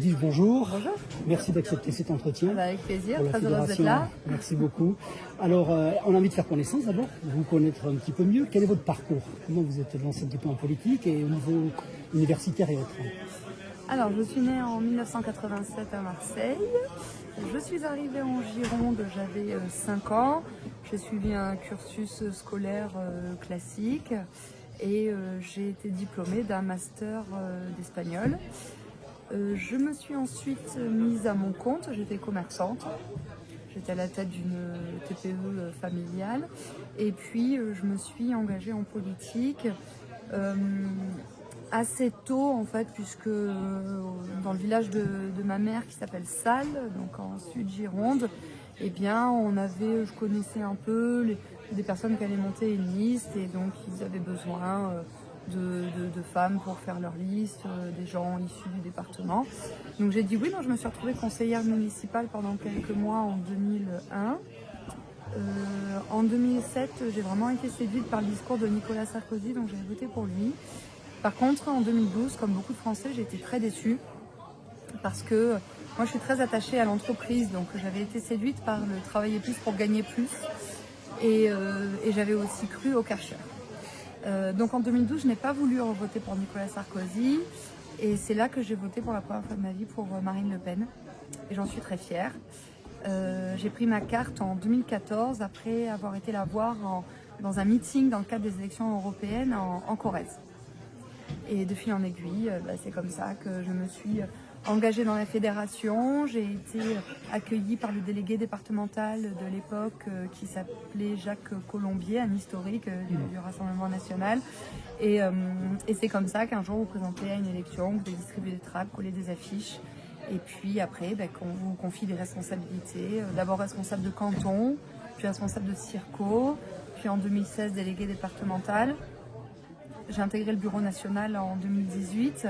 Edith, bonjour. Bonjour. Merci d'accepter cet entretien. Avec plaisir, pour la très heureuse d'être fédération. là. Merci beaucoup. Alors, on a envie de faire connaissance d'abord, vous connaître un petit peu mieux. Quel est votre parcours? Comment vous êtes lancé un petit peu en politique et au niveau universitaire et autres? Alors, je suis née en 1987 à Marseille. Je suis arrivée en Gironde, j'avais 5 ans. J'ai suivi un cursus scolaire classique et j'ai été diplômée d'un master d'espagnol. Je me suis ensuite mise à mon compte, j'étais commerçante. J'étais à la tête d'une TPE familiale et puis je me suis engagée en politique assez tôt en fait, puisque dans le village de ma mère qui s'appelle Salles, donc en sud Gironde, eh bien je connaissais un peu des personnes qui allaient monter une liste et donc ils avaient besoin de femmes pour faire leur liste, des gens issus du département. Donc j'ai dit oui, donc je me suis retrouvée conseillère municipale pendant quelques mois en 2001. En 2007, j'ai vraiment été séduite par le discours de Nicolas Sarkozy, donc j'ai voté pour lui. Par contre, en 2012, comme beaucoup de Français, j'ai été très déçue parce que moi je suis très attachée à l'entreprise, donc j'avais été séduite par le travailler plus pour gagner plus et j'avais aussi cru au Karcher. Donc en 2012, je n'ai pas voulu voter pour Nicolas Sarkozy et c'est là que j'ai voté pour la première fois de ma vie pour Marine Le Pen et j'en suis très fière. J'ai pris ma carte en 2014 après avoir été la voir dans un meeting dans le cadre des élections européennes en Corrèze. Et de fil en aiguille, c'est comme ça que je me suis engagée dans la fédération. J'ai été accueillie par le délégué départemental de l'époque qui s'appelait Jacques Colombier, un historique du Rassemblement national. Et c'est comme ça qu'un jour vous présentez à une élection, vous distribuez des tracts, collez des affiches. Et puis après, qu'on vous confie des responsabilités. D'abord responsable de canton, puis responsable de circo, puis en 2016 délégué départemental. J'ai intégré le bureau national en 2018,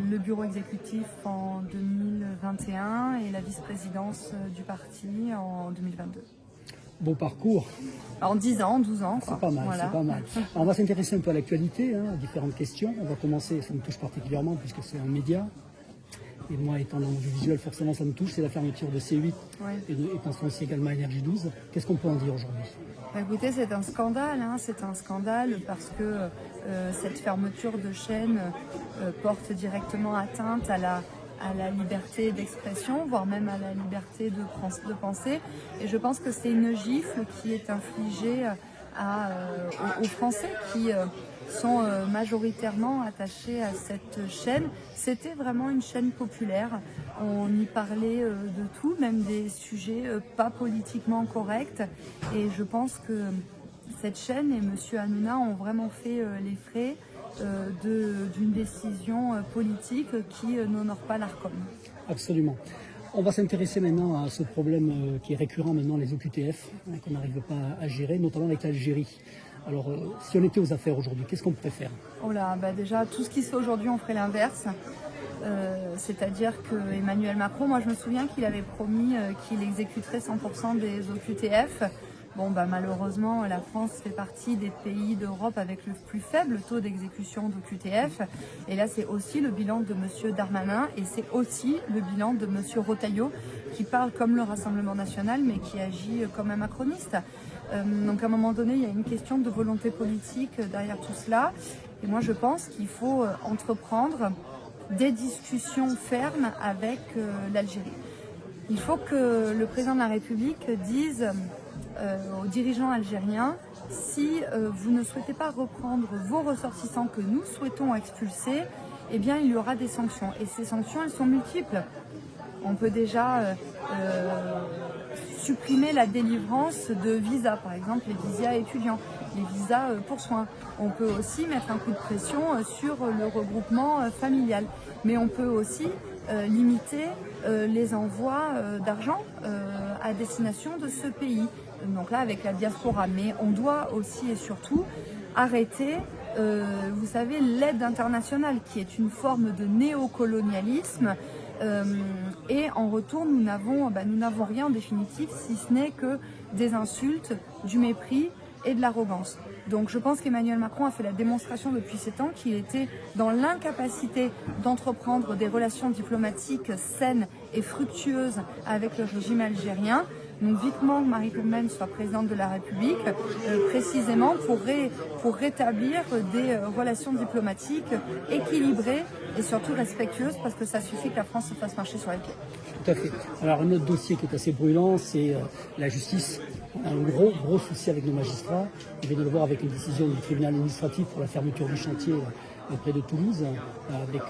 le bureau exécutif en 2021 et la vice-présidence du parti en 2022. Beau parcours. En 10 ans, 12 ans. C'est pas mal, voilà. c'est pas mal. Alors, on va s'intéresser un peu à l'actualité, à différentes questions. On va commencer, ça me touche particulièrement puisque c'est un média. Et moi, étant dans l'audiovisuel, forcément, ça me touche. C'est la fermeture de C8 et pensons aussi également à Énergie 12. Qu'est-ce qu'on peut en dire aujourd'hui? Écoutez, c'est un scandale, c'est un scandale parce que cette fermeture de chaîne porte directement atteinte à la liberté d'expression, voire même à la liberté de penser. Et je pense que c'est une gifle qui est infligée aux Français qui sont majoritairement attachés à cette chaîne. C'était vraiment une chaîne populaire. On y parlait de tout, même des sujets pas politiquement corrects. Et je pense que cette chaîne et M. Hanouna ont vraiment fait les frais d'une décision politique qui n'honore pas l'Arcom. Absolument. On va s'intéresser maintenant à ce problème qui est récurrent maintenant, les OQTF, qu'on n'arrive pas à gérer, notamment avec l'Algérie. Alors, si on était aux affaires aujourd'hui, qu'est-ce qu'on pourrait faire? Oh là, déjà, tout ce qui se fait aujourd'hui, on ferait l'inverse. C'est-à-dire que Emmanuel Macron, moi je me souviens qu'il avait promis qu'il exécuterait 100% des OQTF. Bon, malheureusement, la France fait partie des pays d'Europe avec le plus faible taux d'exécution d'OQTF. Et là, c'est aussi le bilan de M. Darmanin et c'est aussi le bilan de M. Retailleau qui parle comme le Rassemblement national mais qui agit comme un macroniste. Donc à un moment donné, il y a une question de volonté politique derrière tout cela. Et moi, je pense qu'il faut entreprendre des discussions fermes avec l'Algérie. Il faut que le président de la République dise aux dirigeants algériens, si vous ne souhaitez pas reprendre vos ressortissants que nous souhaitons expulser, eh bien il y aura des sanctions. Et ces sanctions, elles sont multiples. On peut déjà supprimer la délivrance de visas, par exemple les visas étudiants, les visas pour soins. On peut aussi mettre un coup de pression sur le regroupement familial. Mais on peut aussi limiter les envois d'argent à destination de ce pays. Donc là, avec la diaspora. Mais on doit aussi et surtout arrêter, vous savez, l'aide internationale, qui est une forme de néocolonialisme. Et en retour, nous n'avons rien en définitive, si ce n'est que des insultes, du mépris et de l'arrogance. Donc je pense qu'Emmanuel Macron a fait la démonstration depuis 7 ans qu'il était dans l'incapacité d'entreprendre des relations diplomatiques saines et fructueuses avec le régime algérien. Donc vivement que Marie-Le Pen soit présidente de la République, précisément pour rétablir des relations diplomatiques équilibrées et surtout respectueuses, parce que ça suffit que la France se fasse marcher sur les pieds. Tout à fait. Alors un autre dossier qui est assez brûlant, c'est la justice. On a un gros souci avec nos magistrats. On vient de le voir avec une décision du tribunal administratif pour la fermeture du chantier près de Toulouse, avec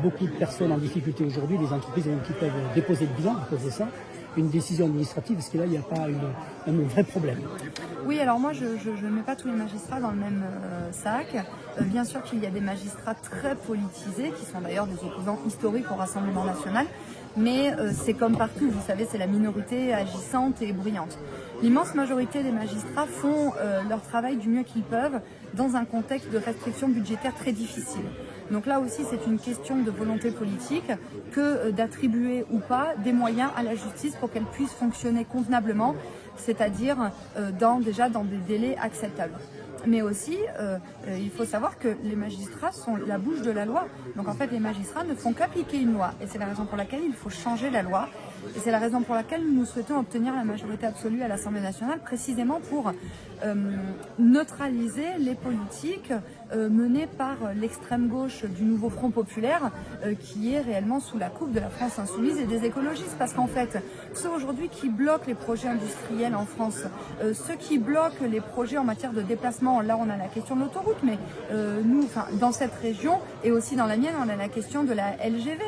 beaucoup de personnes en difficulté aujourd'hui, des entreprises qui peuvent déposer le bilan à cause de ça. Une décision administrative, parce que là, il n'y a pas un vrai problème. Oui, alors moi, je ne mets pas tous les magistrats dans le même sac. Bien sûr qu'il y a des magistrats très politisés, qui sont d'ailleurs des opposants historiques au Rassemblement national, mais c'est comme partout, vous savez, c'est la minorité agissante et bruyante. L'immense majorité des magistrats font leur travail du mieux qu'ils peuvent dans un contexte de restrictions budgétaires très difficile. Donc là aussi, c'est une question de volonté politique que d'attribuer ou pas des moyens à la justice pour qu'elle puisse fonctionner convenablement, c'est-à-dire déjà dans des délais acceptables. Mais aussi, il faut savoir que les magistrats sont la bouche de la loi. Donc en fait, les magistrats ne font qu'appliquer une loi. Et c'est la raison pour laquelle il faut changer la loi. Et c'est la raison pour laquelle nous souhaitons obtenir la majorité absolue à l'Assemblée nationale, précisément pour neutraliser les politiques menées par l'extrême gauche du nouveau Front populaire, qui est réellement sous la coupe de la France insoumise et des écologistes. Parce qu'en fait, ceux aujourd'hui qui bloquent les projets industriels en France, ceux qui bloquent les projets en matière de déplacement, là on a la question de l'autoroute, mais nous, dans cette région et aussi dans la mienne, on a la question de la LGV,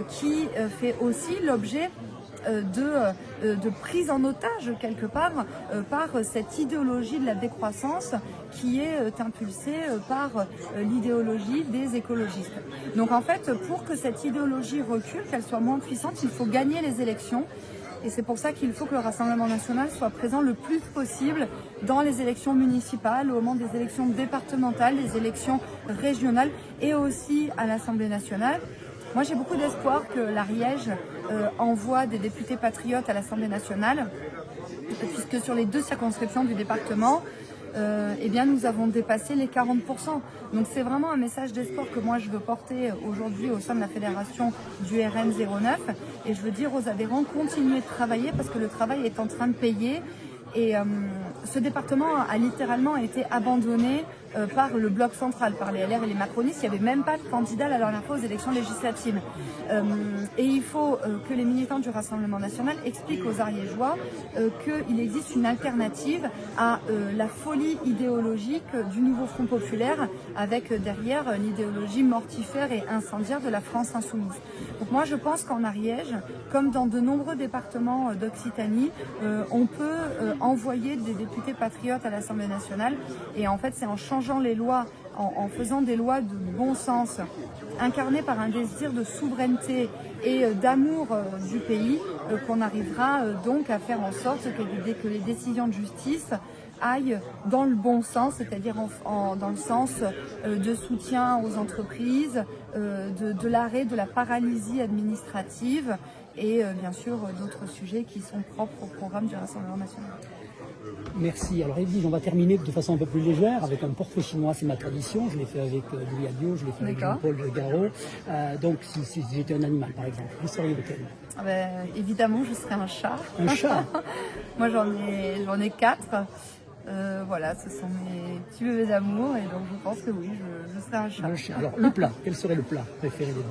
qui fait aussi l'objet de prise en otage quelque part par cette idéologie de la décroissance qui est impulsée par l'idéologie des écologistes. Donc en fait, pour que cette idéologie recule, qu'elle soit moins puissante, il faut gagner les élections. Et c'est pour ça qu'il faut que le Rassemblement national soit présent le plus possible dans les élections municipales, au moment des élections départementales, des élections régionales et aussi à l'Assemblée nationale. Moi, j'ai beaucoup d'espoir que l'Ariège envoie des députés patriotes à l'Assemblée nationale, puisque sur les 2 circonscriptions du département, eh bien, nous avons dépassé les 40%. Donc c'est vraiment un message d'espoir que moi je veux porter aujourd'hui au sein de la fédération du RN 09. Et je veux dire aux adhérents, continuez de travailler parce que le travail est en train de payer. Et ce département a littéralement été abandonné par le bloc central, par les LR et les macronistes. Il n'y avait même pas de candidat la dernière fois aux élections législatives. Et il faut que les militants du Rassemblement national expliquent aux Ariégeois qu'il existe une alternative à la folie idéologique du nouveau Front populaire, avec derrière l'idéologie mortifère et incendiaire de la France insoumise. Donc moi je pense qu'en Ariège, comme dans de nombreux départements d'Occitanie, on peut envoyer des députés patriotes à l'Assemblée nationale. Et en fait, c'est en changeant les lois, en faisant des lois de bon sens, incarnées par un désir de souveraineté et d'amour du pays, qu'on arrivera donc à faire en sorte que les décisions de justice aillent dans le bon sens, c'est-à-dire dans le sens de soutien aux entreprises, de l'arrêt de la paralysie administrative et bien sûr d'autres sujets qui sont propres au programme du Rassemblement national. Merci. Alors Edwige, on va terminer de façon un peu plus légère avec un portrait chinois, c'est ma tradition. Je l'ai fait avec Louis Alliot, je l'ai fait avec Jean-Paul Garot. Donc si j'étais un animal par exemple, vous seriez lequel? Évidemment, je serais un chat. Un chat. Moi j'en ai 4. Voilà, ce sont mes petits bébés d'amour et donc je pense que oui, je serais un chat. Un chat. Alors le plat, quel serait le plat préféré des deux?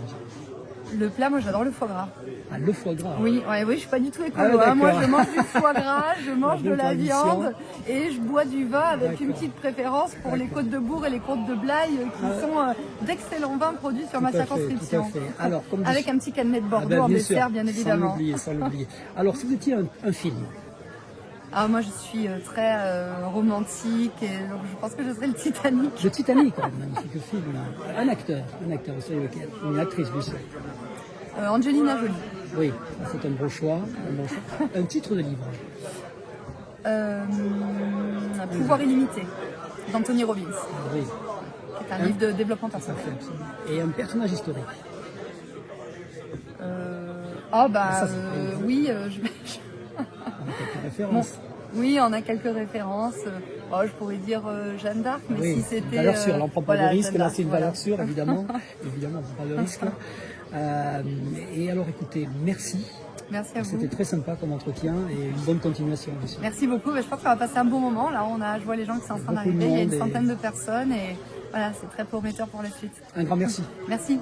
Le plat, moi j'adore le foie gras. Ah, le foie gras. Oui, je suis pas du tout écolo. Moi je mange du foie gras, je mange de la viande et je bois du vin avec une petite préférence pour les côtes de Bourg et les côtes de Blaye qui sont d'excellents vins produits sur ma circonscription. Tout à fait. Alors, comme avec un petit canemet de Bordeaux en dessert, bien évidemment. Sans l'oublier. Alors si vous étiez un film. Ah, moi je suis très romantique et donc je pense que je serais le Titanic. Le Titanic, quand même, magnifique film. Un acteur, vous savez lequel? Une actrice, bien sûr. Angelina Jolie. Oui, c'est un bon choix. Un titre de livre. Pouvoir illimité, d'Anthony Robbins. Oui. Qui est un livre de développement personnel. Et un personnage historique. Oui, Référence. Oui, on a quelques références. Je pourrais dire Jeanne d'Arc, mais oui, si c'était... valeur sûre, là on prend pas de risque, là c'est une valeur sûre, voilà. évidemment. Évidemment, on prend pas de risque. Et alors écoutez, merci. Merci à vous. C'était très sympa comme entretien et une bonne continuation. Bien sûr. Merci beaucoup, je pense qu'on va passer un bon moment. Là, je vois les gens qui sont en train d'arriver, il y a une centaine de personnes et voilà, c'est très prometteur pour la suite. Un grand merci. Merci.